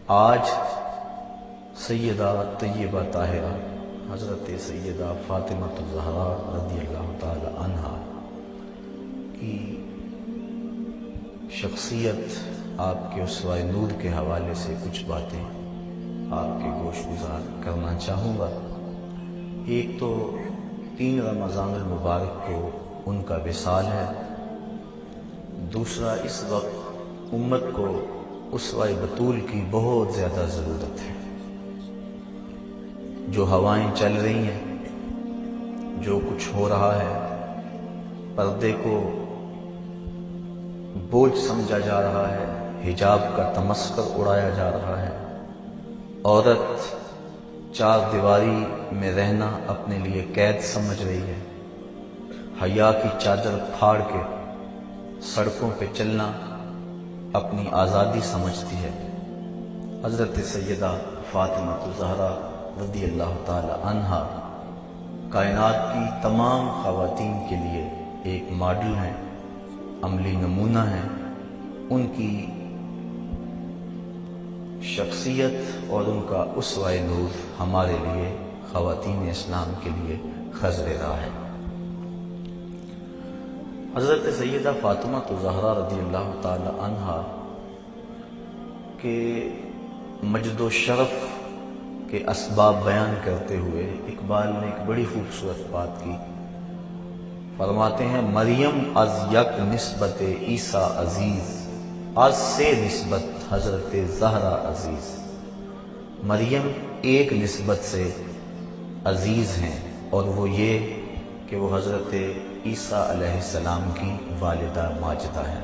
آج سیدہ طیبہ طاہرہ حضرت سیدہ فاطمہ الزہرا رضی اللہ تعالی عنہا کی شخصیت، آپ کے اسوہ نور کے حوالے سے کچھ باتیں آپ کے گوش گزار کرنا چاہوں گا۔ ایک تو 3 رمضان المبارک کو ان کا وصال ہے، دوسرا اس وقت امت کو اسوہ بطول کی بہت زیادہ ضرورت ہے۔ جو ہوائیں چل رہی ہیں، جو کچھ ہو رہا ہے، پردے کو بوجھ سمجھا جا رہا ہے، حجاب کا تمسخر اڑایا جا رہا ہے، عورت 4 دیواری میں رہنا اپنے لیے قید سمجھ رہی ہے، حیا کی چادر پھاڑ کے سڑکوں پہ چلنا اپنی آزادی سمجھتی ہے۔ حضرت سیدہ فاطمہ الزہرا رضی اللہ تعالی عنہا کائنات کی تمام خواتین کے لیے ایک ماڈل ہیں، عملی نمونہ ہیں۔ ان کی شخصیت اور ان کا اسوہ نور ہمارے لیے، خواتین اسلام کے لیے خضر راہ ہے۔ حضرت سیدہ فاطمہ الزہرا رضی اللہ تعالی عنہا کے مجد و شرف کے اسباب بیان کرتے ہوئے اقبال نے ایک بڑی خوبصورت بات کی۔ فرماتے ہیں مریم از یک نسبت عیسیٰ عزیز، از سے نسبت حضرت زہرا عزیز۔ مریم ایک نسبت سے عزیز ہیں، اور وہ یہ کہ وہ حضرت عیسیٰ علیہ السلام کی والدہ ماجدہ ہے،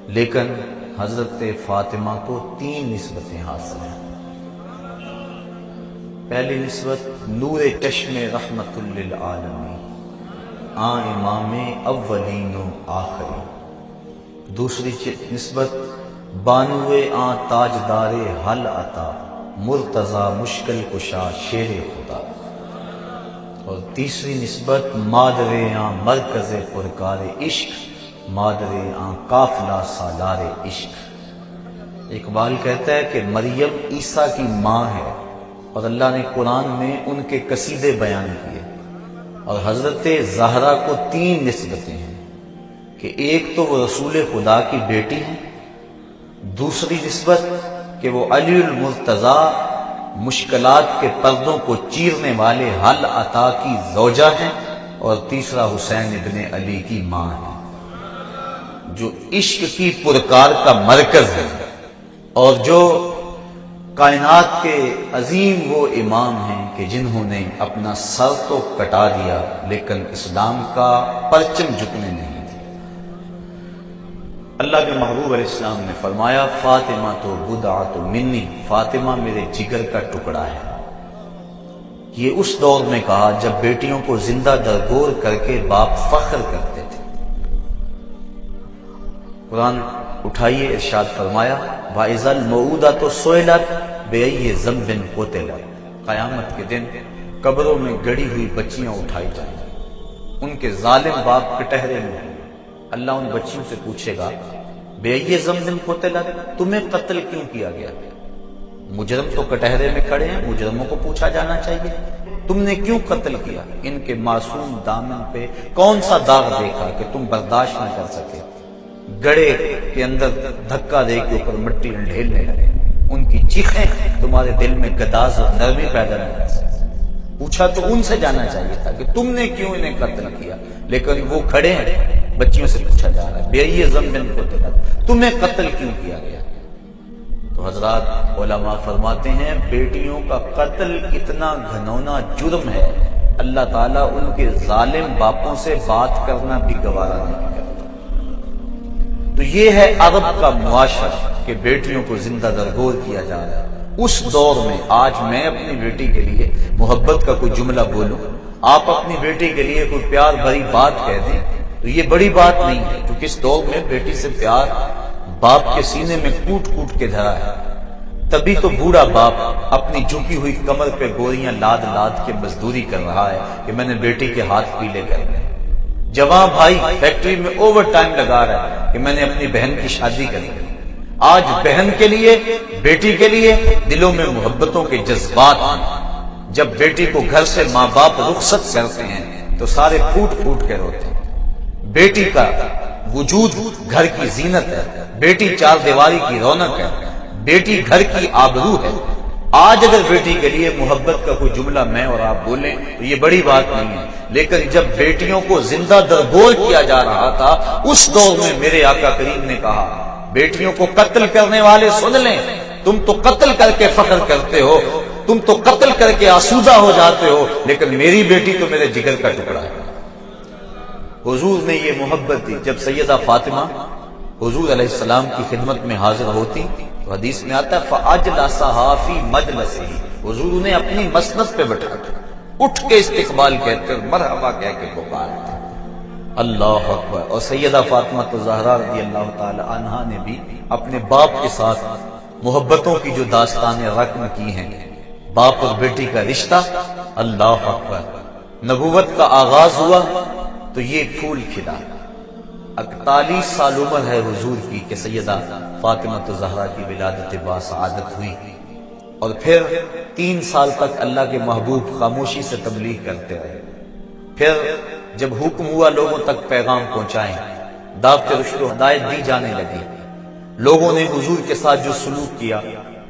لیکن حضرت فاطمہ کو 3 نسبتیں حاصل ہیں۔ پہلی نسبت نور چشم رحمت للعالمین، امام اولین و آخری۔ دوسری نسبت بانو تاجدار حل عطا، مرتضی مشکل کشا شیر خدا۔ اور تیسری نسبت مادر مرکز پرکار عشق، مادر قافلہ سالار عشق۔ اقبال کہتا ہے کہ مریم عیسیٰ کی ماں ہے، اور اللہ نے قرآن میں ان کے قصیدے بیان کیے۔ اور حضرت زہرا کو 3 نسبتیں ہیں کہ ایک تو وہ رسول خدا کی بیٹی ہیں، دوسری نسبت کہ وہ علی المرتضیٰ مشکلات کے پردوں کو چیرنے والے حل عطا کی زوجہ ہیں، اور تیسرا حسین ابن علی کی ماں ہے، جو عشق کی پرکار کا مرکز ہے، اور جو کائنات کے عظیم وہ امام ہیں کہ جنہوں نے اپنا سر تو کٹا دیا لیکن اسلام کا پرچم جھکنے نہیں دیا۔ اللہ کے محبوب علیہ السلام نے فرمایا فاطمہ تو بضعۃ منی، فاطمہ میرے جگر کا ٹکڑا ہے۔ یہ اس دور میں کہا جب بیٹیوں کو زندہ درگور کر کے باپ فخر کرتے تھے۔ قرآن اٹھائیے، ارشاد فرمایا وَإِذَا الْمَوْءُودَةُ سُئِلَتْ بِأَيِّ ذَنبٍ قُتِلَتْ، قیامت کے دن قبروں میں گڑی ہوئی بچیاں اٹھائی جائیں گی، ان کے ظالم باپ کٹہرے میں ہوں۔ اللہ ان بچیوں سے پوچھے گا بِأَيِّ ذَنبٍ قُتِلَتْ، تمہیں قتل کیوں کیا گیا؟ مجرم تو کٹہرے میں کھڑے ہیں، مجرموں کو پوچھا جانا چاہیے تم نے کیوں قتل کیا؟ ان کے معصوم دامن پہ کون سا داغ دیکھا کہ تم برداشت نہ کر سکے؟ گڑے کے اندر دھکا دے کے اوپر مٹی ڈھیلنے لگے، ان کی چیخیں تمہارے دل میں گداز اور نرمی پیدا نہیں کر سکتی۔ پوچھا تو ان سے جانا چاہیے تھا کہ تم نے کیوں انہیں قتل کیا، لیکن وہ کھڑے ہیں، بچیوں سے پوچھا جا رہا ہے بِأَيِّ ذَنبٍ قُتِلَتْ، تمہیں قتل کیوں کیا گیا؟ تو حضرات علماء فرماتے ہیں بیٹیوں کا قتل اتنا گھنونا جرم ہے، اللہ تعالیٰ ان کے ظالم باپوں سے بات کرنا بھی گوارا نہیں کرتا۔ تو یہ ہے عرب کا معاشرہ کہ بیٹیوں کو زندہ درگور کیا جا رہا ہے۔ اس دور میں آج میں اپنی بیٹی کے لیے محبت کا کوئی جملہ بولوں، آپ اپنی بیٹی کے لیے کوئی پیار بھری بات کہہ دیں تو یہ بڑی بات نہیں ہے، کیونکہ اس دور میں بیٹی سے پیار باپ کے سینے میں کوٹ کوٹ کے دھرا ہے۔ تبھی تو بوڑھا باپ اپنی جھکی ہوئی کمر پہ گوریاں لاد لاد کے مزدوری کر رہا ہے کہ میں نے بیٹی کے ہاتھ پیلے کرنے۔ جوان بھائی فیکٹری میں اوور ٹائم لگا رہا ہے کہ میں نے اپنی بہن کی شادی کرنی۔ آج بہن کے لیے، بیٹی کے لیے دلوں میں محبتوں کے جذبات ہیں۔ جب بیٹی کو گھر سے ماں باپ رخصت کرتے ہیں تو سارے پھوٹ پھوٹ کے روتے ہیں۔ بیٹی کا وجود گھر کی زینت ہے، بیٹی چار دیواری کی رونق ہے، بیٹی گھر کی آبرو ہے۔ آج اگر بیٹی کے لیے محبت کا کوئی جملہ میں اور آپ بولیں تو یہ بڑی بات نہیں ہے، لیکن جب بیٹیوں کو زندہ درگور کیا جا رہا تھا اس دور میں میرے آقا کریم نے کہا بیٹیوں کو قتل کرنے والے سن لیں، تم تو قتل کر کے فخر کرتے ہو، تم تو قتل کر کے آسودہ ہو جاتے ہو، لیکن میری بیٹی تو میرے جگر کا ٹکڑا ہے۔ حضور نے یہ محبت دی۔ جب سیدہ فاطمہ حضور علیہ السلام کی خدمت میں حاضر ہوتی تو حدیث میں آتا ہے فَأَجْلَسَهَا فِي مَجْلَسِهِ، حضور نے اپنی مسند پہ بٹھا کر اٹھ کے استقبال کہہ کر مرحبا کہہ کے پکارتے۔ اللہ اکبر۔ اور سیدہ فاطمہ الزہرا رضی اللہ تعالی عنہا نے بھی اپنے باپ کے ساتھ محبتوں کی جو داستانیں رقم کی ہیں، باپ اور بیٹی کا رشتہ، اللہ اکبر۔ نبوت کا آغاز ہوا تو یہ پھول کھلا۔ 41 سال عمر ہے حضور کی کہ سیدہ فاطمہ الزہرا کی ولادت باسعادت ہوئی، اور پھر 3 سال تک اللہ کے محبوب خاموشی سے تبلیغ کرتے رہے۔ پھر جب حکم ہوا لوگوں تک پیغام پہنچائیں، دعوت رشد و ہدایت دی جانے لگی، لوگوں نے حضور کے ساتھ جو سلوک کیا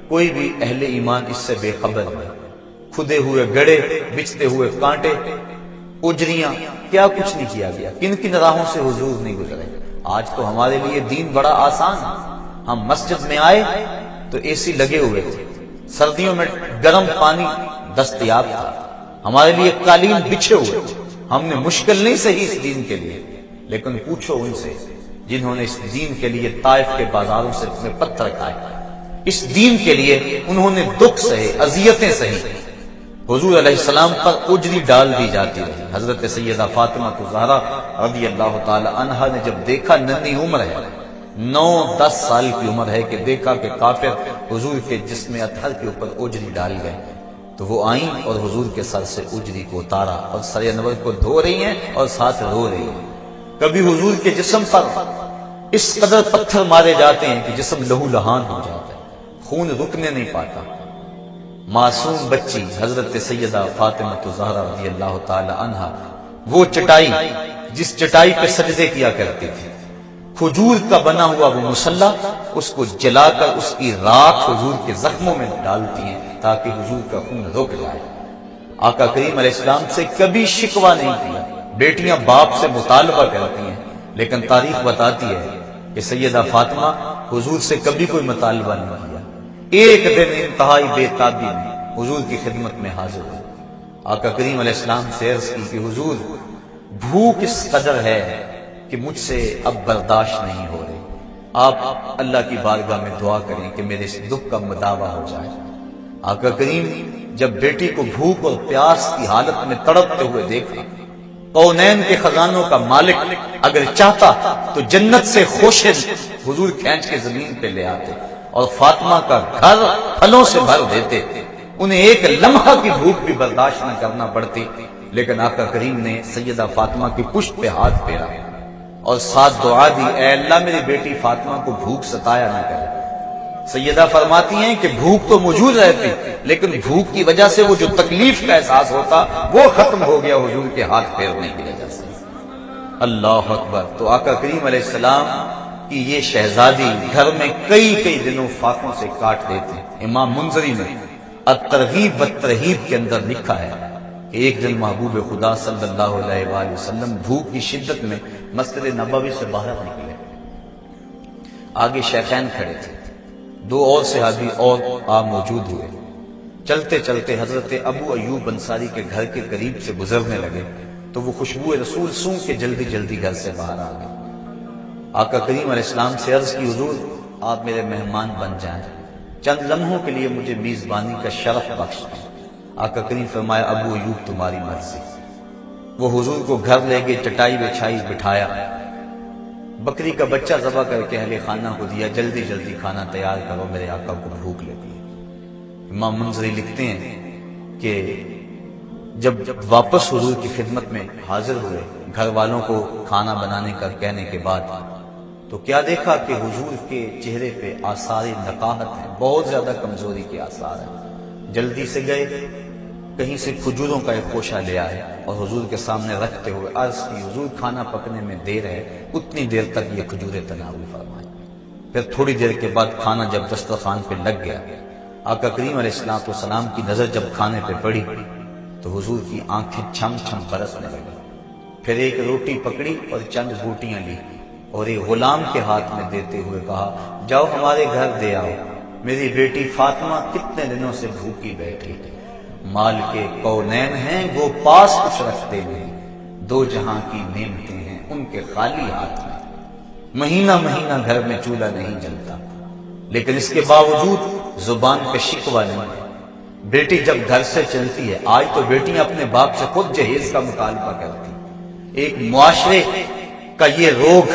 کوئی بھی اہل ایمان اس سے بے خبر نہیں۔ کھدے ہوئے گڑے، بچھتے ہوئے کانٹے، اجریاں، کیا کچھ نہیں کیا گیا، کن کن راہوں سے حضور نہیں گزرے۔ آج تو ہمارے لیے دین بڑا آسان ہے، ہم مسجد میں آئے تو اے سی لگے ہوئے تھے، سردیوں میں گرم پانی دستیاب تھا، ہمارے لیے قالین بچھے ہوئے تھے، ہم نے مشکل نہیں سہی اس دین کے لیے۔ لیکن پوچھو ان سے جنہوں نے اس دین کے لیے طائف کے بازاروں سے اپنے پتھر کھائے، اس دین کے لیے انہوں نے دکھ سہے، اذیتیں سہی، حضور علیہ السلام پر اجری ڈال دی جاتی رہی۔ حضرت سیدہ فاطمہ الزہرا رضی اللہ تعالی عنہا نے جب دیکھا ننھی عمر ہے، 9-10 سال کی عمر ہے، کہ دیکھا کہ کافر حضور کے جسم اطہر کے اوپر اجری ڈال گئے، تو وہ آئیں اور حضور کے سر سے اجری کو اتارا اور سر انور کو دھو رہی ہیں اور ساتھ رو رہی ہیں۔ کبھی حضور کے جسم پر اس قدر پتھر مارے جاتے ہیں کہ جسم لہو لہان ہو جاتا ہے، خون رکنے نہیں پاتا۔ معصوم بچی حضرت سیدہ فاطمہ الزہرا رضی اللہ تعالی عنہا، وہ چٹائی جس چٹائی پہ سجدے کیا کرتی تھی، کھجور کا بنا ہوا وہ مصلی، اس کو جلا کر اس کی راکھ حضور کے زخموں میں ڈالتی ہیں تاکہ حضور کا خون رک جائے۔ آقا کریم علیہ السلام سے کبھی شکوہ نہیں کیا۔ بیٹیاں باپ سے مطالبہ کرتی ہیں، لیکن تاریخ بتاتی ہے کہ سیدہ فاطمہ حضور سے کبھی کوئی مطالبہ نہیں کیا۔ ایک دن انتہائی بے تابی میں حضور کی خدمت میں حاضر ہوئی، آقا کریم علیہ السلام سے عرض کی کہ حضور بھوک اس قدر ہے کہ مجھ سے اب برداشت نہیں ہو رہی، آپ اللہ کی بارگاہ میں دعا کریں کہ میرے اس دکھ کا مداوع ہو جائے۔ آقا کریم جب بیٹی کو بھوک اور پیاس کی حالت میں تڑپتے ہوئے دیکھا، کونین کے خزانوں کا مالک اگر چاہتا تو جنت سے خوشے حضور کھینچ کے زمین پہ لے آتے اور فاطمہ کا گھر پھلوں سے بھر دیتے، انہیں ایک لمحہ کی بھوک بھی برداشت نہ کرنا پڑتی، لیکن آقا کریم نے سیدہ فاطمہ کی پشت پہ ہاتھ پھیرا اور ساتھ دعا دی، اے اللہ میری بیٹی فاطمہ کو بھوک ستایا نہ کرے۔ سیدہ فرماتی ہیں کہ بھوک تو موجود رہتی، لیکن بھوک کی وجہ سے وہ جو تکلیف کا احساس ہوتا وہ ختم ہو گیا حضور کے ہاتھ پھیرنے کی وجہ سے۔ اللہ اکبر۔ تو آقا کریم علیہ السلام کی یہ شہزادی گھر میں کئی دنوں فاقوں سے کاٹ دیتے۔ امام منذری نے الترغیب والترہیب کے اندر لکھا ہے کہ ایک دن محبوب خدا صلی اللہ علیہ وآلہ وسلم بھوک کی شدت میں مسجد نبوی سے باہر نکلے، آگے شیخین کھڑے تھے، 2 اور صحابی اور موجود ہوئے۔ چلتے چلتے حضرت ابو ایوب انصاری کے گھر کے قریب سے گزرنے لگے تو وہ خوشبو رسول سونگ کے جلدی گھر سے باہر آ گئے۔ آقا کریم علیہ السلام سے عرض کی حضور آپ میرے مہمان بن جائیں، چند لمحوں کے لیے مجھے میزبانی کا شرف بخش دیں۔ آقا کریم فرمایا ابو ایوب تمہاری مرضی۔ وہ حضور کو گھر لے گئے، چٹائی بچھائی، بٹھایا، بکری کا بچہ ذبح کر کے اہل خانہ کو دیا، جلدی کھانا تیار کرو، میرے آقا کو بھوک لگی۔ امام منذری لکھتے ہیں کہ جب واپس حضور کی خدمت میں حاضر ہوئے، گھر والوں کو کھانا بنانے کا کہنے کے بعد، تو تو کیا دیکھا کہ حضور کے چہرے پہ آثار نقاہت ہیں، بہت زیادہ کمزوری کے آثار ہیں۔ جلدی سے گئے، کہیں سے کھجوروں کا ایک خوشہ لے آئے اور حضور کے سامنے رکھتے ہوئے عرض کی، حضور کھانا پکنے میں دیر ہے، اتنی دیر تک یہ کھجوریں تناول فرمائیں۔ پھر تھوڑی دیر کے بعد کھانا جب دسترخوان پہ لگ گیا، آقا کریم علیہ السلام کی نظر جب کھانے پہ پڑی تو حضور کی آنکھیں چھم چھم برسنے لگی۔ پھر ایک روٹی پکڑی اور چند بوٹیاں لی اور ایک غلام کے ہاتھ میں دیتے ہوئے کہا، جاؤ ہمارے گھر دے آؤ، میری بیٹی فاطمہ کتنے دنوں سے بھوکی بیٹھی ہے، مال کے کونین ہیں وہ پاس کچھ رکھتے نہیں، دو جہاں کی نعمتیں ہیں ان کے خالی ہاتھ میں، مہینہ مہینہ گھر میں چولہا نہیں جلتا، لیکن اس کے باوجود زبان پہ شکوہ نہیں ہے۔ بیٹی جب گھر سے چلتی ہے، آج تو بیٹیاں اپنے باپ سے خود جہیز کا مطالبہ کرتی، ایک معاشرے کا یہ روگ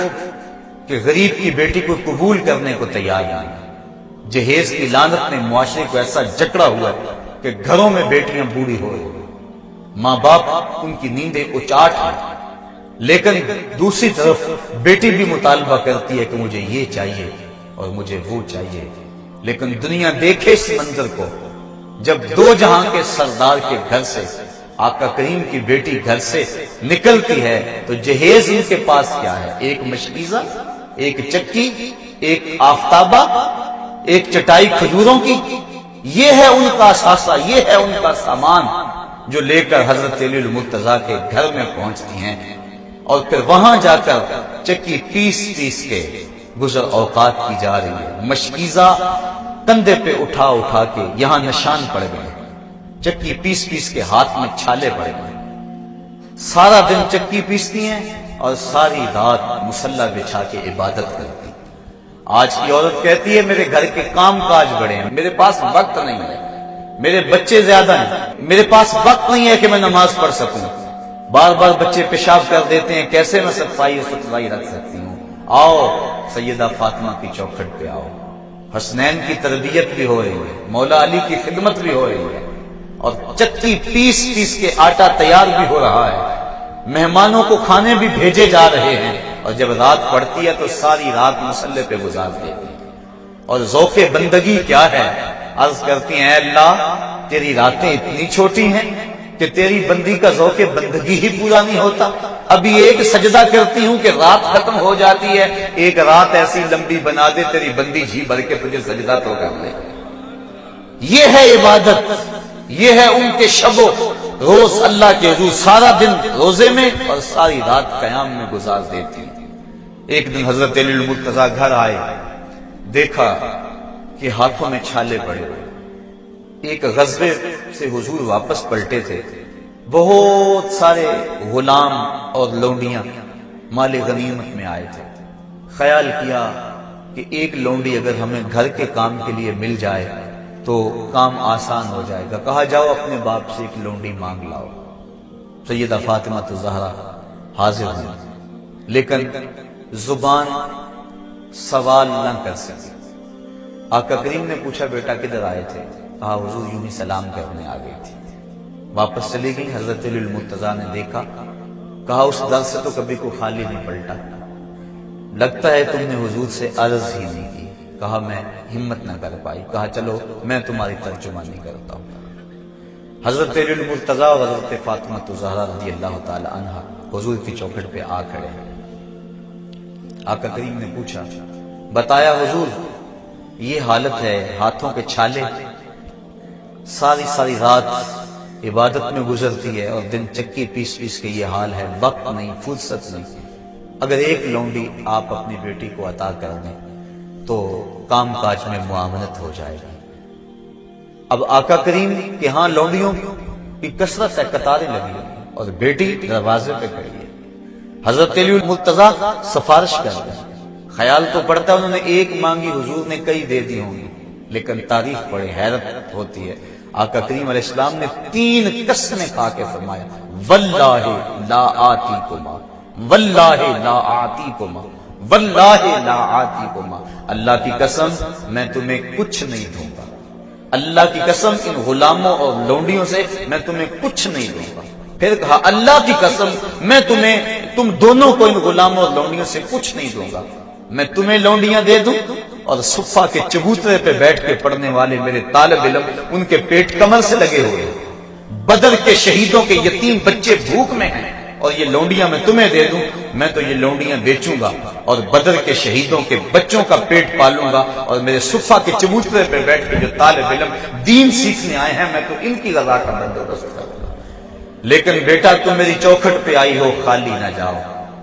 کہ غریب کی بیٹی کو قبول کرنے کو تیار نہیں۔ جہیز کی لعنت نے معاشرے کو ایسا جکڑا ہوا ہے کہ گھروں میں بیٹیاں بوڑھی ہو رہی ہیں، ماں باپ ان کی نیندیں اچاٹ ہیں، لیکن دوسری طرف بیٹی بھی مطالبہ کرتی ہے کہ مجھے یہ چاہیے اور مجھے وہ چاہیے۔ لیکن دنیا دیکھے اس منظر کو، جب دو جہاں کے سردار کے گھر سے آقا کریم کی بیٹی گھر سے نکلتی ہے تو جہیز ان کے پاس کیا ہے؟ ایک مشکیزہ، ایک چکی، ایک آفتابہ، ایک چٹائی کھجوروں کی، یہ ہے ان کا اثاثہ، یہ ہے ان کا سامان جو لے کر حضرت علی المرتضیٰ کے گھر میں پہنچتی ہیں، اور پھر وہاں جا کر چکی پیس پیس کے گزر اوقات کی جا رہی ہے۔ مشکیزہ کندھے پہ اٹھا اٹھا کے یہاں نشان پڑ گئے، چکی پیس پیس کے ہاتھ میں چھالے پڑ گئے، سارا دن چکی پیستی ہیں اور ساری رات مصلی بچھا کے عبادت کرتی۔ آج کی عورت کہتی ہے میرے گھر کے کام کاج بڑے ہیں، میرے پاس وقت نہیں ہے، میرے بچے زیادہ ہیں، میرے پاس وقت نہیں ہے کہ میں نماز پڑھ سکوں، بار بار بچے پیشاب کر دیتے ہیں، کیسے میں صفائی رکھ سکتی ہوں؟ آؤ سیدہ فاطمہ کی چوکھٹ پہ آؤ، حسنین کی تربیت بھی ہو رہی ہے، مولا علی کی خدمت بھی ہو رہی ہے، اور چکی پیس پیس کے آٹا تیار بھی ہو رہا ہے، مہمانوں کو کھانے بھی بھیجے جا رہے ہیں، اور جب رات پڑتی ہے تو ساری رات مصلی پہ گزار دیتی ہیں۔ اور ذوق بندگی کیا ہے؟ عرض کرتی ہیں، اے اللہ تیری راتیں اتنی چھوٹی ہیں کہ تیری بندی کا ذوق بندگی ہی پورا نہیں ہوتا، ابھی ایک سجدہ کرتی ہوں کہ رات ختم ہو جاتی ہے، ایک رات ایسی لمبی بنا دے تیری بندی جی بھر کے تجھے سجدہ تو کر لے۔ یہ ہے عبادت، یہ ہے ان کے شب و روز اللہ کے حضور، سارا دن روزے میں اور ساری رات قیام میں گزار دیتی۔ ایک دن حضرت علی المرتضیٰ گھر آئے، دیکھا کہ ہاتھوں میں چھالے پڑے ہوئے، ایک غزوے سے حضور واپس پلٹے تھے، بہت سارے غلام اور لونڈیاں مال غنیمت میں آئے تھے، خیال کیا کہ ایک لونڈی اگر ہمیں گھر کے کام کے لیے مل جائے تو کام آسان ہو جائے گا، کہا جاؤ اپنے باپ سے ایک لونڈی مانگ لاؤ۔ سیدہ فاطمہ الزہرا حاضر ہوئی، لیکن زبان سوال نہ کر سکی۔ آقا کریم نے پوچھا بیٹا کدھر آئے تھے؟ کہا حضور یوں ہی سلام کرنے آ گئی تھی۔ واپس چلی گئی، حضرت علی المرتضیٰ نے دیکھا، کہا اس در سے تو کبھی کوئی خالی نہیں پلٹا، لگتا ہے تم نے حضور سے عرض ہی نہیں کی۔ کہا میں ہمت نہ کر پائی، کہا چلو میں تمہاری ترجمانی کرتا ہوں۔ حضرت علی المرتضیٰ اور حضرت فاطمہ الزہرا رضی اللہ تعالی عنہ حضور کی چوکھٹ پہ آ کھڑے ہیں۔ آقا کریم نے پوچھا، بتایا حضور یہ حالت ہے، ہاتھوں کے چھالے، ساری رات عبادت میں گزرتی ہے اور دن چکی پیس پیس کے یہ حال ہے، وقت نہیں، فرصت نہیں، اگر ایک لونڈی آپ اپنی بیٹی کو عطا کر دیں تو کام کاج میں معاونت ہو جائے گی۔ اب آقا کریم کے ہاں لونڈیوں کی کثرت ہے، قطاریں لگی ہیں اور بیٹی دروازے پہ کھڑی ہے۔ حضرت علی المرتضیٰ سفارش کر رہے ہیں، خیال تو پڑتا ہے انہوں نے ایک مانگی، حضور نے کئی دے دی ہوں گی، لیکن تاریخ پڑھے حیرت ہوتی ہے، آقا کریم علیہ السلام نے 3 قسمیں کھا کے فرمایا، واللہ لا آتیکما، واللہ لا آتیکما، واللہ لا آتیکما، اللہ کی قسم میں تمہیں کچھ نہیں دوں گا، اللہ کی قسم ان غلاموں اور لونڈیوں سے میں تمہیں کچھ نہیں دوں گا۔ پھر کہا اللہ کی قسم میں تم دونوں کو ان غلاموں اور لونڈیوں سے کچھ نہیں دوں گا۔ میں تمہیں لونڈیاں دے دوں اور صفا کے چبوترے پہ بیٹھ کے پڑھنے والے میرے طالب علم ان کے پیٹ کمر سے لگے ہوئے ہیں، بدر کے شہیدوں کے یتیم بچے بھوک میں ہیں، اور یہ لونڈیاں میں تمہیں دے دوں، میں تو یہ لونڈیاں بیچوں گا اور بدر کے شہیدوں کے بچوں کا پیٹ پالوں گا، اور میرے صفا کے چبوترے پہ بیٹھ کے جو طالب علم دین سیکھنے آئے ہیں میں تو ان کی رضا کا بندوبست کروں گا۔ لیکن بیٹا تم میری چوکھٹ پہ آئی ہو، خالی نہ جاؤ،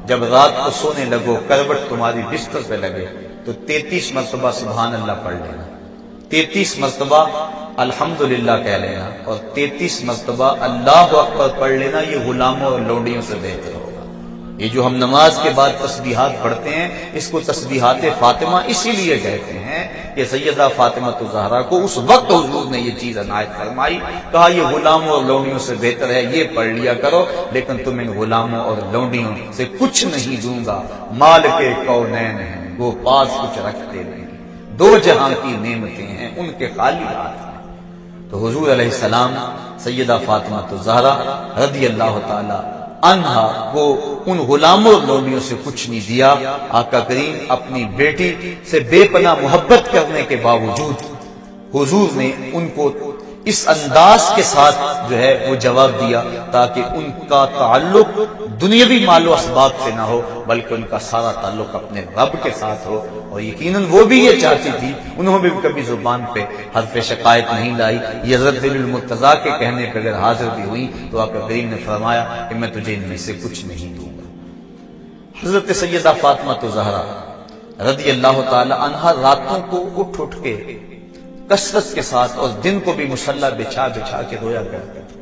جب رات کو سونے لگو کروٹ تمہاری بستر پہ لگے تو 33 مرتبہ سبحان اللہ پڑھ لینا، 33 مرتبہ الحمدللہ کہہ لینا، اور 33 مرتبہ اللہ اکبر پڑھ لینا۔ یہ غلاموں اور لونڈیوں سے بہتر ہوگا۔ یہ جو ہم نماز کے بعد تسبیحات پڑھتے ہیں اس کو تسبیحات فاطمہ اسی لیے کہتے ہیں کہ سیدہ فاطمہ الزہرا کو اس وقت حضور نے یہ چیز عنایت فرمائی، کہا یہ غلاموں اور لونڈیوں سے بہتر ہے، یہ پڑھ لیا کرو، لیکن تم ان غلاموں اور لونڈیوں سے کچھ نہیں دوں گا، مال کے کونین ہیں وہ پاس کچھ رکھتے نہیں، دو جہاں کی نعمتیں ہیں ان کے خالی ہاتھ ہیں۔ تو حضور علیہ السلام سیدہ فاطمہ الزہرا رضی اللہ تعالی عنہا کو ان غلاموں اور لونڈیوں سے کچھ نہیں دیا۔ آقا کریم اپنی بیٹی سے بے پناہ محبت کرنے کے باوجود حضور نے ان کو اس انداز کے ساتھ جو ہے وہ جواب دیا تاکہ ان کا تعلق دنیاوی مال و اسباب سے نہ ہو بلکہ ان کا سارا تعلق اپنے رب کے ساتھ ہو، اور یقیناً وہ بھی یہ چاہتی تھی، انہوں نے بھی کبھی زبان پہ حرف شکایت نہیں لائی۔ یہ حضرت دلیل المرتضیٰ کے کہنے پہ اگر حاضر بھی ہوئی تو آقا کریم نے فرمایا کہ میں تجھے ان میں سے کچھ نہیں دوں گا۔ حضرت سیدہ فاطمہ الزہرا رضی اللہ تعالی عنہا راتوں کو اٹھ کے کثرت کے ساتھ اور دن کو بھی مصلی بچھا بچھا کے رویا کرتے تھے۔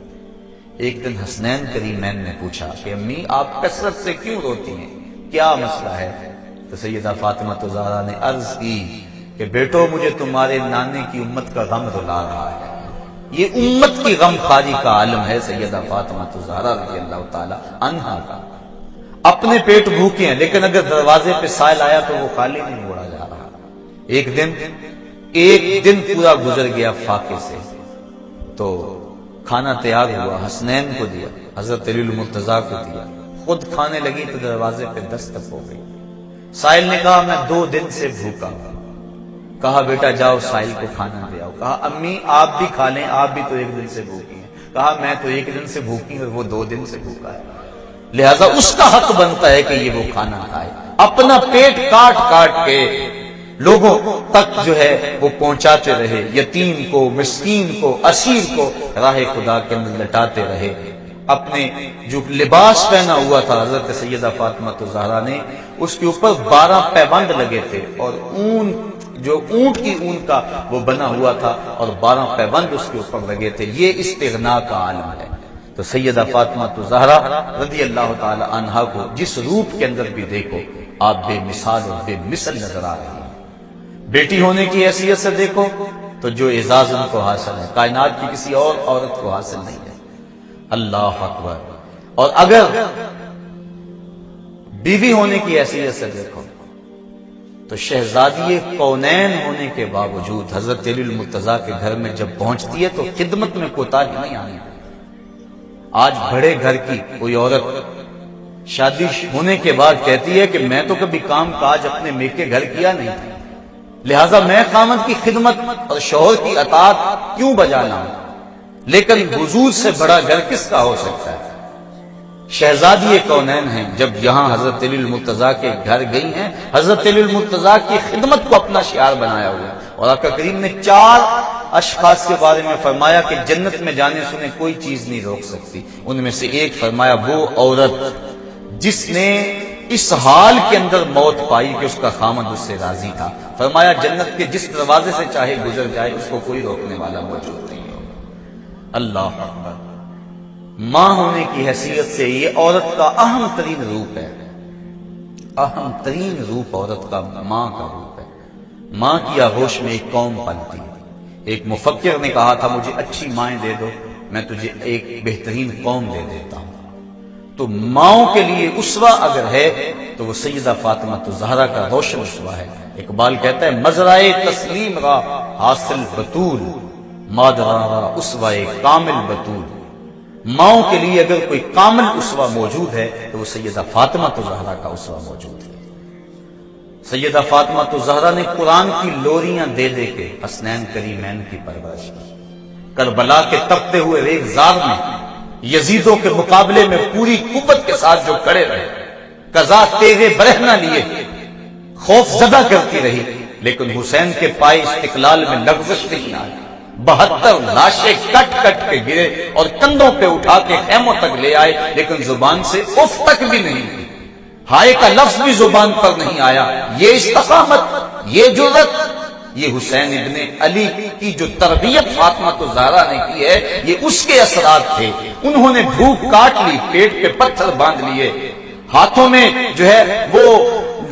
ایک دن حسنین کریمین نے پوچھا کہ امی آپ کثرت سے کیوں روتی ہیں، کیا مسئلہ ہے؟ تو سیدہ فاطمہ الزہرا نے عرض کی کہ بیٹو مجھے تمہارے نانے کی امت کا غم رلا رہا ہے۔ یہ امت کی غم خاری کا عالم ہے سیدہ فاطمہ الزہرا رضی اللہ تعالی عنہا کا۔ اپنے پیٹ بھوکے ہیں لیکن اگر دروازے پہ سائل آیا تو وہ خالی نہیں موڑا جا رہا۔ ایک دن پورا گزر گیا فاقے سے، تو کھانا تیار ہوا، حسنین کو دیا، حضرت علی المرتضیٰ کو دیا، خود کھانے لگی تو دروازے پہ دستک ہو گئی۔ سائل نے کہا میں 2 دن سے بھوکا۔ کہا بیٹا جاؤ سائل کو کھانا دے آؤ۔ کہا امی آپ بھی کھا لیں، آپ بھی تو 1 دن سے بھوکی ہیں۔ کہا میں تو 1 دن سے بھوکی اور وہ 2 دن سے بھوکا ہے، لہذا اس کا حق بنتا ہے کہ یہ وہ کھانا کھائے۔ اپنا پیٹ کاٹ کاٹ کے لوگوں تک جو ہے وہ پہنچاتے رہے، یتیم کو، مسکین کو، اسیر کو راہ خدا کے اندر لٹاتے رہے۔ اپنے جو لباس پہنا ہوا تھا حضرت سیدہ فاطمہ الزہرا نے، اس کے اوپر 12 پیبند لگے تھے، اور اون جو اونٹ کی اون کا وہ بنا ہوا تھا اور 12 پیبند اس کے اوپر لگے تھے۔ یہ استغنا کا عالم ہے۔ تو سیدہ فاطمہ الزہرا رضی اللہ تعالی عنہا کو جس روپ کے اندر بھی دیکھو آپ بے مثال اور بے مثل نظر آ رہی ہیں۔ بیٹی ہونے کی حیثیت سے دیکھو تو جو اعزاز ان کو حاصل ہے کائنات کی کسی اور عورت کو حاصل نہیں ہے۔ اللہ اکبر۔ اور اگر بیوی ہونے کی حیثیت سے دیکھو تو شہزادی کونین ہونے کے باوجود حضرت علی المرتضیٰ کے گھر میں جب پہنچتی ہے تو خدمت میں کوتاہی نہیں آنی۔ آج بڑے گھر کی کوئی عورت شادی ہونے کے بعد کہتی ہے کہ میں تو کبھی کام کاج اپنے میکے گھر کیا نہیں تھا، لہذا میں خامد کی خدمت اور شوہر کی اطاعت کیوں بجا لاؤں؟ لیکن حضور سے بڑا گھر کس کا ہو سکتا ہے؟ شہزادی کونین ہیں، جب یہاں حضرت علی المرتضیٰ کے گھر گئی ہیں، حضرت علی المرتضیٰ کی خدمت کو اپنا شعار بنایا ہوا ہے۔ اور آقا کریم نے 4 اشخاص کے بارے میں فرمایا کہ جنت میں جانے سے کوئی چیز نہیں روک سکتی، ان میں سے ایک فرمایا وہ عورت جس نے اس حال کے اندر موت پائی کہ اس کا خامد اس سے راضی تھا۔ فرمایا جنت کے جس دروازے سے چاہے گزر جائے اس کو کوئی روکنے والا موجود نہیں ہو۔ اللہ اکبر۔ ماں ہونے کی حیثیت سے یہ عورت کا اہم ترین روپ ہے، اہم ترین روپ عورت کا ماں کا روپ ہے۔ ماں کی آغوش میں ایک قوم پلتی ہے۔ ایک مفکر نے کہا تھا مجھے اچھی مائیں دے دو میں تجھے ایک بہترین قوم دے دیتا ہوں۔ تو ماؤں کے لیے اسوہ اگر ہے تو وہ سیدہ فاطمہ الزہرا کا روشن اسوہ ہے۔ اقبال کہتا ہے مزرعے تسلیم را حاصل بطول، مادرا را اسوہ کامل بطول۔ ماؤں کے لیے اگر کوئی کامل اسوہ موجود ہے تو وہ سیدہ فاطمہ الزہرا کا اسوہ موجود ہے۔ سیدہ فاطمہ تو زہرا نے قرآن کی لوریاں دے دے کے حسنین کریمین کی پرورش کی۔ کربلا کے تپتے ہوئے ریگزار میں یزیدوں کے مقابلے میں پوری قوت کے ساتھ جو کھڑے رہے، قضا تیغے برہنہ لیے خوف زدہ کرتی رہی، لیکن حسین کے پائے استقلال میں لغزش نہیں آئی۔ 72 لاشیں کٹ کٹ کے گرے اور کندھوں پہ اٹھا کے خیموں تک لے آئے، لیکن زبان سے اف تک بھی نہیں ہوئی، ہائے کا لفظ بھی زبان پر نہیں آیا۔ یہ استقامت، یہ جرأت، یہ حسین ابن علی کی جو تربیت فاطمہ الزہرا نے کی ہے، یہ اس کے اثرات تھے۔ انہوں نے بھوک کاٹ لی، پیٹ پہ پتھر باندھ لیے، ہاتھوں میں جو ہے وہ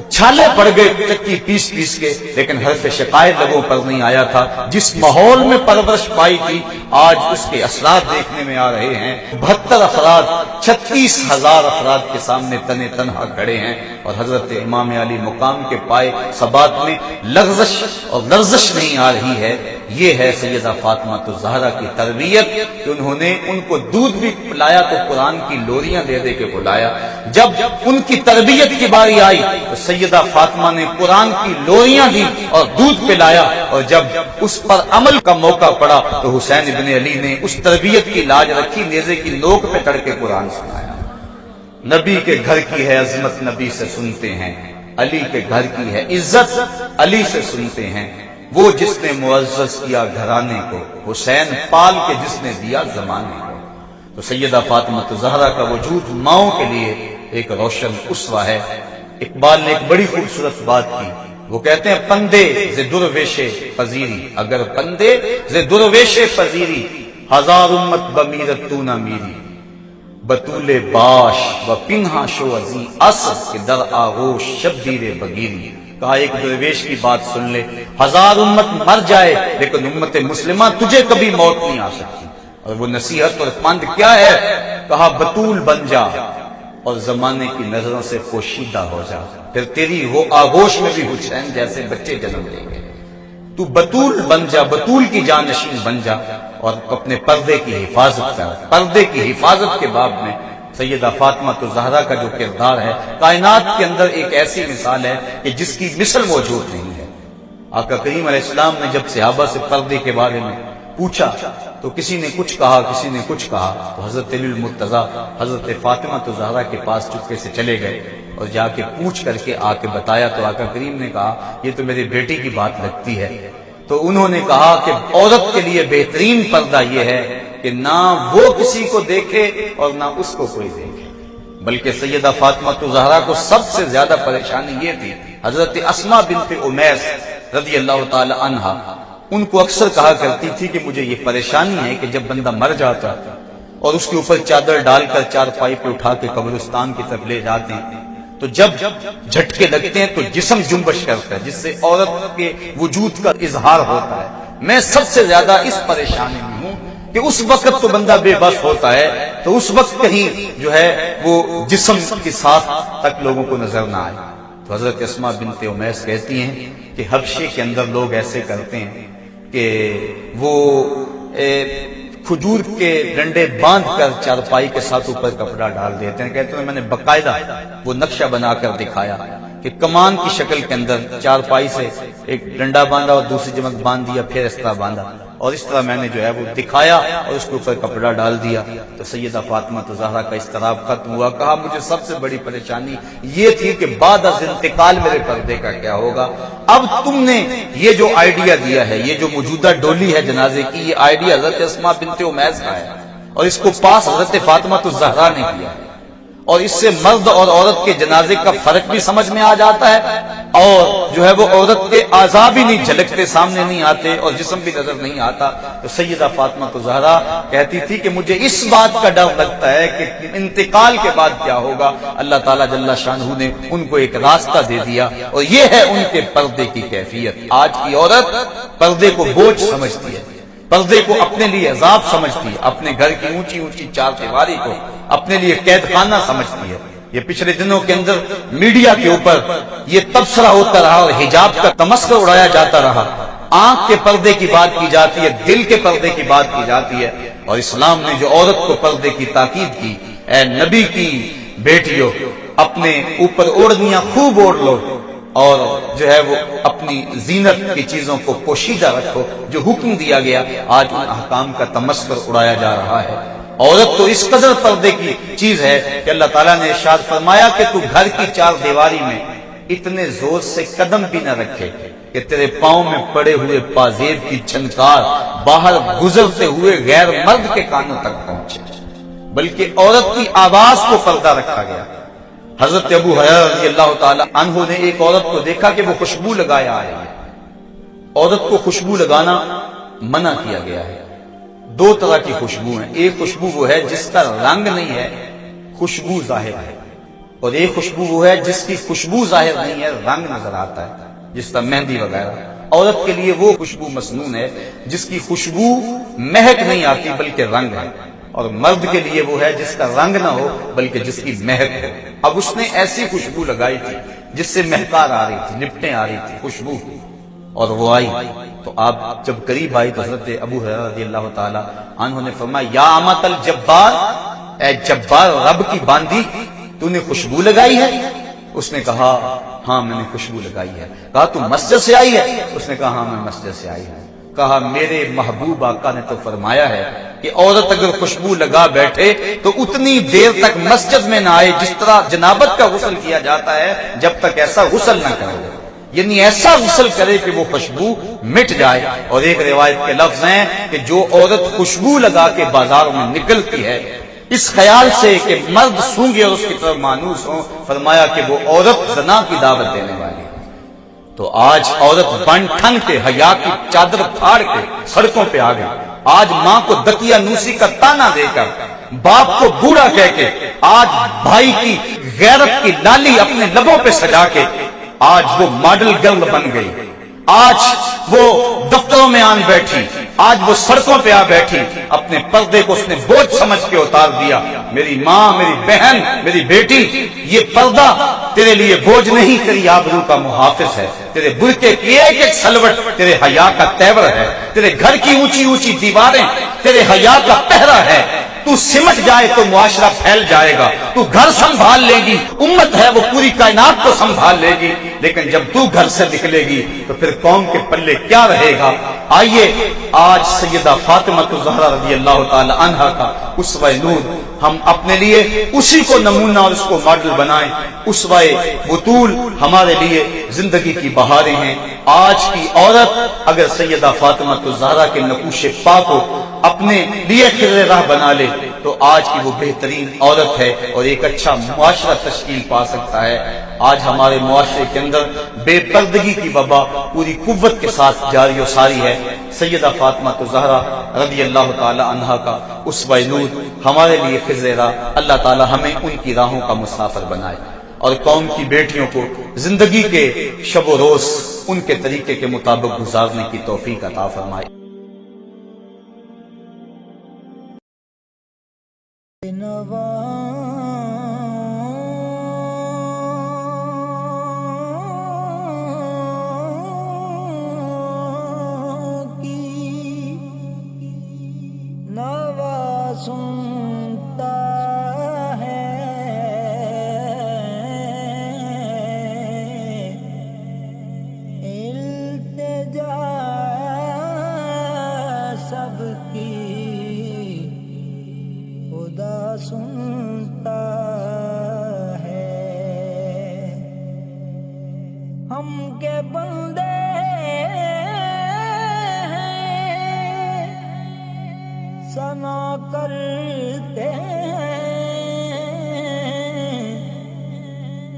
چھالے پڑ گئے چکی پیس پیس کے، لیکن حرف شکایت لبوں پر نہیں آیا تھا۔ جس ماحول میں پرورش پائی تھی، آج اس کے اثرات دیکھنے میں آ رہے ہیں۔ 72 افراد 36,000 افراد کے سامنے تنے تنہا کھڑے ہیں، اور حضرت امام علی مقام کے پائے ثبات میں لغزش اور لرزش نہیں آ رہی ہے۔ یہ ہے سیدہ فاطمہ الزہرا کی تربیت کہ انہوں نے ان کو دودھ بھی پلایا تو قرآن کی لوریاں دے دے کے بلایا۔ جب ان کی تربیت کی باری آئی تو سیدہ فاطمہ نے قرآن کی لوریاں دی اور دودھ پلایا، اور جب اس پر عمل کا موقع پڑا تو حسین ابن علی نے اس تربیت کی لاج رکھی، نیزے کی نوک پہ چڑھ کے قرآن سنایا۔ نبی کے گھر کی ہے عظمت، نبی سے سنتے ہیں، علی کے گھر کی ہے عزت، علی سے سنتے ہیں۔ وہ جس نے معزز کیا گھرانے کو، حسین پال کے جس نے دیا زمانے کو۔ تو سیدہ فاطمہ الزہرا کا وجود ماؤں کے لیے ایک روشن اسوہ ہے۔ اقبال نے ایک بڑی خوبصورت بات کی، وہ کہتے ہیں پندے ز درویش پذیری، اگر پندے ز درویش پذیری، ہزار امت بمیرت تو نہ میری، بطول باش و پنہا شو ازی اصر کے در آغوش شبیر بگیری۔ کہا ایک درویش کی بات سن لے، 1000 امت مر جائے لیکن امت مسلمہ تجھے کبھی موت نہیں آ سکتی۔ اور وہ نصیحت اور پند کیا ہے؟ کہا بطول بن جا اور زمانے کی نظروں سے پوشیدہ ہو جا، پھر تیری وہ آغوش میں بھی حسین جیسے بچے جنم لیں گے۔ تو بطول بن جا، بطول کی جانشین بن جا، اور اپنے پردے کی حفاظت کر۔ پردے کی حفاظت کے باب میں سیدہ فاطمہ الزہرا کا جو کردار ہے، کائنات کے اندر ایک ایسی مثال ہے کہ جس کی مثل موجود نہیں ہے۔ آقا کریم علیہ السلام نے جب صحابہ سے پردے کے بارے میں پوچھا تو کسی نے کچھ کہا، کسی نے کچھ کہا، تو حضرت علی المرتضیٰ حضرت فاطمہ الزہرا کے پاس چپکے سے چلے گئے اور جا کے پوچھ کر کے آ کے بتایا، تو آقا کریم نے کہا یہ تو میری بیٹی کی بات لگتی ہے۔ تو انہوں نے کہا کہ عورت کے لیے بہترین پردہ یہ ہے کہ نہ وہ کسی کو دیکھے اور نہ اس کو کوئی دیکھے، بلکہ سیدہ فاطمہ الزہرا کو سب سے زیادہ پریشانی یہ تھی۔ حضرت اسماء بنت امیس رضی اللہ تعالی عنہا ان کو اکثر کہا کرتی تھی کہ مجھے یہ پریشانی ہے کہ جب بندہ مر جاتا اور اس کے اوپر چادر ڈال کر چارپائی پہ اٹھا کے قبرستان کی طرف لے جاتے ہیں تو جب جھٹکے لگتے ہیں تو جسم جنبش کرتا ہے، جس سے عورت کے وجود کا اظہار ہوتا ہے۔ میں سب سے زیادہ اس پریشانی میں ہوں کہ اس وقت تو بندہ بے بس ہوتا ہے تو اس وقت کہیں جو ہے وہ جسم کے ساتھ تک لوگوں کو نظر نہ آئے۔ تو حضرت اسماء بنت امیس کہتی ہیں کہ حبشے کے اندر لوگ ایسے کرتے ہیں کہ وہ کھجور کے ڈنڈے باندھ کر چارپائی کے ساتھ اوپر کپڑا ڈال دیتے ہیں۔ کہتے ہیں میں نے باقاعدہ وہ نقشہ بنا کر دکھایا کہ کمان کی شکل کے اندر چارپائی سے ایک ڈنڈا باندھا اور دوسری جمع باندھ دیا، پھر اس طرح باندھا، اور اس طرح میں نے جو ہے وہ دکھایا اور اس کے اوپر کپڑا ڈال دیا۔ تو سیدہ فاطمہ الزہرا کا اضطراب ختم ہوا۔ کہا مجھے سب سے بڑی پریشانی یہ تھی کہ بعد از انتقال میرے پردے کا کیا ہوگا۔ اب تم نے یہ جو آئیڈیا دیا ہے، یہ جو موجودہ ڈولی ہے جنازے کی، یہ آئیڈیا حضرت اسماء بنت امیس کا ہے اور اس کو پاس حضرت فاطمہ الزہرا نے کیا، اور اس سے مرد اور عورت کے جنازے کا فرق بھی سمجھ میں آ جاتا ہے، اور جو ہے وہ عورت کے اعضاء بھی نہیں جھلکتے، سامنے نہیں آتے، اور جسم بھی نظر نہیں آتا۔ تو سیدہ فاطمہ الزہرا کہتی تھی کہ مجھے اس بات کا ڈر لگتا ہے کہ انتقال کے بعد کیا ہوگا۔ اللہ تعالیٰ جل شانہ نے ان کو ایک راستہ دے دیا، اور یہ ہے ان کے پردے کی کیفیت۔ آج کی عورت پردے کو بوجھ سمجھتی ہے، پردے کو اپنے لیے عذاب سمجھتی ہے، اپنے گھر کی اونچی اونچی چار دیواری کو اپنے لیے قید خانہ سمجھتی ہے۔ یہ پچھلے دنوں کے اندر میڈیا کے اوپر یہ تبصرہ ہوتا رہا اور حجاب کا تمسخر اڑایا جاتا رہا۔ آنکھ کے پردے کی بات کی جاتی ہے، دل کے پردے کی بات کی جاتی ہے، اور اسلام نے جو عورت کو پردے کی تاکید کی، اے نبی کی بیٹیوں اپنے اوپر اوڑھنیاں خوب اوڑھ لو، اور جو ہے وہ اپنی زینت کی چیزوں کو پوشیدہ رکھو، جو حکم دیا گیا آج ان احکام کا تمسخر اڑایا جا رہا ہے۔ عورت تو اس قدر پردے کی چیز ہے کہ اللہ تعالیٰ نے ارشاد فرمایا کہ تو گھر کی چار دیواری میں اتنے زور سے قدم بھی نہ رکھے کہ تیرے پاؤں میں پڑے ہوئے پازیب کی چھنکار باہر گزرتے ہوئے غیر مرد کے کانوں تک پہنچے، بلکہ عورت کی آواز کو پردہ رکھا گیا۔ حضرت ابو ہریرہ رضی اللہ تعالی عنہ نے ایک عورت کو دیکھا کہ وہ خوشبو لگائے آ رہی ہے۔ عورت کو خوشبو لگانا منع کیا گیا ہے۔ دو طرح کی خوشبو ہیں، ایک خوشبو وہ ہے جس کا رنگ نہیں ہے، خوشبو ظاہر ہے، اور ایک خوشبو وہ ہے جس کی خوشبو ظاہر نہیں ہے، رنگ نظر آتا ہے، جس کا مہندی وغیرہ۔ عورت کے لیے وہ خوشبو مسنون ہے جس کی خوشبو مہک نہیں آتی بلکہ رنگ ہے، اور مرد کے لیے وہ ہے جس کا رنگ نہ ہو بلکہ جس کی مہک ہو۔ اب اس نے ایسی خوشبو لگائی تھی جس سے مہکار آ رہی تھی، لپٹیں آ رہی تھی، خوشبو، اور وہ آئی تو آپ جب قریب آئی تو حضرت ابو ہریرہ رضی اللہ تعالی عنہ نے فرمایا یا امۃ الجبار، اے جبار رب کی باندی، تو نے خوشبو لگائی ہے؟ اس نے کہا ہاں میں نے خوشبو لگائی ہے۔ کہا تو مسجد سے آئی ہے؟ اس نے کہا ہاں میں مسجد سے آئی ہوں۔ کہا میرے محبوب آقا نے تو فرمایا ہے کہ عورت اگر خوشبو لگا بیٹھے تو اتنی دیر تک مسجد میں نہ آئے جس طرح جنابت کا غسل کیا جاتا ہے، جب تک ایسا غسل نہ کرے، یعنی ایسا غسل کرے کہ وہ خوشبو مٹ جائے۔ اور ایک روایت کے لفظ ہیں کہ جو عورت خوشبو لگا کے بازاروں میں نکلتی ہے اس خیال سے کہ مرد سونگے اور اس کی طرف مانوس ہوں، فرمایا کہ وہ عورت زنا کی دعوت دینے والی ہے۔ تو آج عورت بن ٹھن کے حیا کی چادر پھاڑ کے سڑکوں پہ آ گئی۔ آج ماں کو دکیا نوسی کا تانا دے کر، باپ کو بوڑھا کہہ کے، آج بھائی کی غیرت کی لالی اپنے لبوں پہ سجا کے آج وہ ماڈل گرل بن گئی۔ آج وہ دفتروں میں آن بیٹھی، آج وہ سڑکوں پہ آ بیٹھی، اپنے پردے کو اس نے بوجھ سمجھ کے اتار دیا۔ میری ماں، میری بہن، میری بیٹی، یہ پردہ تیرے لیے بوجھ نہیں، تیری آبرو کا محافظ ہے۔ تیرے برقعے کی ایک ایک سلوٹ تیرے حیا کا تیور ہے، تیرے گھر کی اونچی اونچی دیواریں تیرے حیا کا پہرا ہے۔ تو سمٹ جائے تو معاشرہ پھیل جائے گا، تو گھر سنبھال لے گی، امت ہے وہ پوری کائنات کو سنبھال لے گی، لیکن جب تو گھر سے نکلے گی تو پھر قوم کے پلے کیا رہے گا؟ آئیے آج سیدہ فاطمہ الزہرا رضی اللہ تعالی عنہا کا اسوہ نور ہم اپنے لیے اسی کو نمونہ اور اس کو ماڈل بنائیں۔ اسوہ بطول ہمارے لیے زندگی کی بہاریں ہیں۔ آج کی عورت اگر سیدہ فاطمہ الزہرا کے نقوش پاک کو اپنے لیے خضر راہ بنا لے تو آج کی وہ بہترین عورت ہے اور ایک اچھا معاشرہ تشکیل پا سکتا ہے۔ آج ہمارے معاشرے کے اندر بے پردگی کی وبا پوری قوت کے ساتھ جاری و ساری ہے۔ سیدہ فاطمہ الزہرا رضی اللہ تعالی عنہا کا اسوہ نور ہمارے لیے خضر راہ، اللہ تعالی ہمیں ان کی راہوں کا مسافر بنائے اور قوم کی بیٹیوں کو زندگی کے شب و روز ان کے طریقے کے مطابق گزارنے کی توفیق عطا فرمائے۔ سنتا ہے التجا سب کی، خدا سنتا ہے ہم کے بندے سنا کرتے ہیں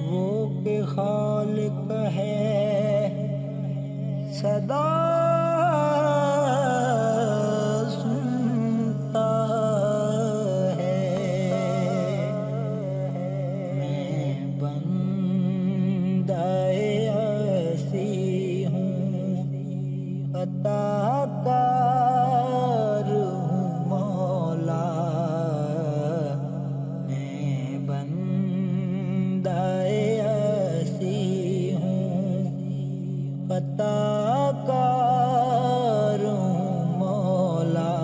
وہ کہ خالق ہے صدا سنتا ہے۔ میں بندہ ایسی ہوں، عطا کار ہوں مولا، میں بندہ ایسی ہوں، عطا کار ہوں مولا،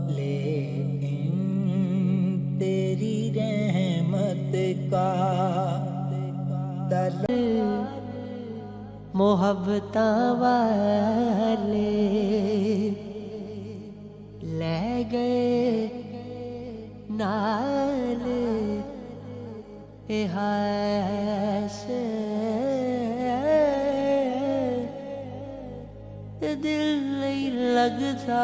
لیکن تیری رحمت کا در ਮੁਹੱਬਤਾਂ ਵਾਲੇ ਲੈ ਗਏ ਨਾਲ ਇਹ ਹਾਸੇ ਦਿਲ ਨਹੀਂ ਲੱਗਦਾ